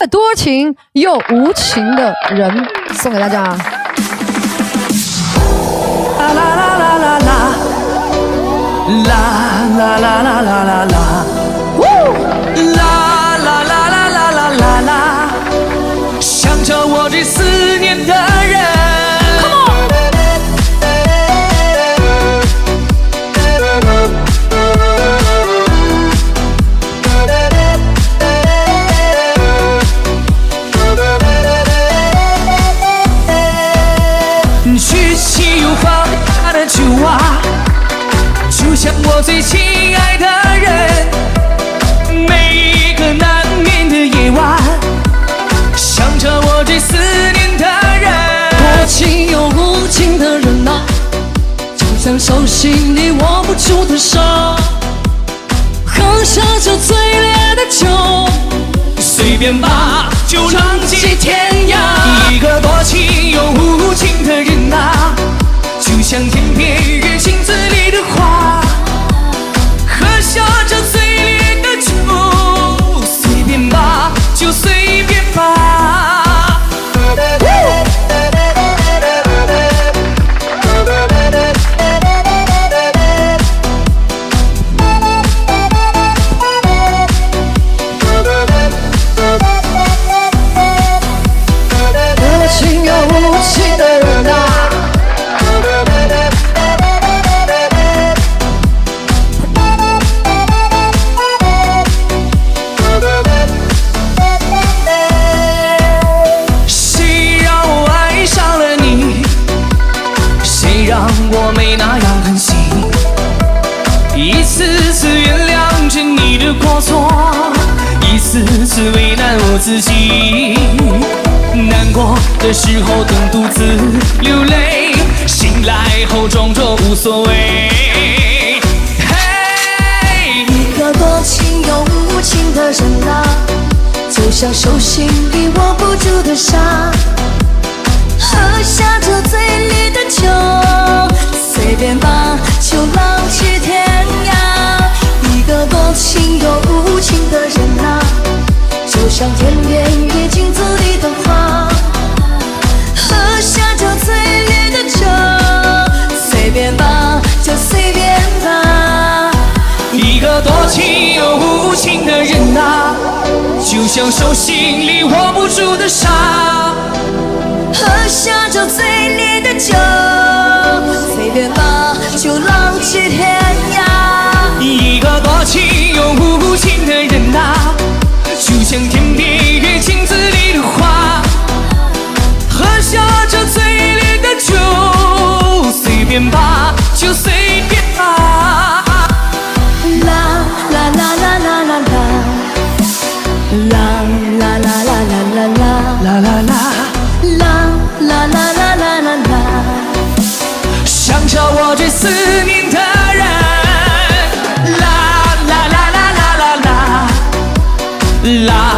多情又无情的人，送给大家。啦啦啦啦啦啦，啦啦啦啦啦啦啦，啦啦啦啦啦啦啦啦，想着我最思念的人。举起又放下的酒啊，就像我最亲爱的人。每一个难眠的夜晚，想着我最思念的人。多情又无情的人啊，就像手心里握不住的沙，喝下这最烈的酒，随便吧，就浪迹天涯。一个多情又无情的人啊，就像天边月镜子里的花，喝下这最烈的酒，随便吧，就随便吧。我没那样狠心，一次次原谅着你的过错，一次次为难我自己。难过的时候更独自流泪，醒来后装作无所谓。一个多情又无情的人啊，就像手心里握不住的沙，喝下这最烈的酒，随便吧，就浪迹天涯。一个多情又无情的人啊，就像天边月镜子里的花，喝下这最烈的酒，随便吧，就随便吧。一个多情又无情的人啊，就像手心里握不住的沙，喝下这最烈的酒，随便吧，就浪迹天涯。一个多情又无情的人啊，就像天边月镜子里的花，喝下这最烈的酒，随便吧，就随便吧。啦啦啦啦啦啦啦，啦啦啦啦啦啦啦，啦啦啦。啦啦啦啦啦啦啦，想着我最思念的人。啦啦啦啦啦啦啦，啦。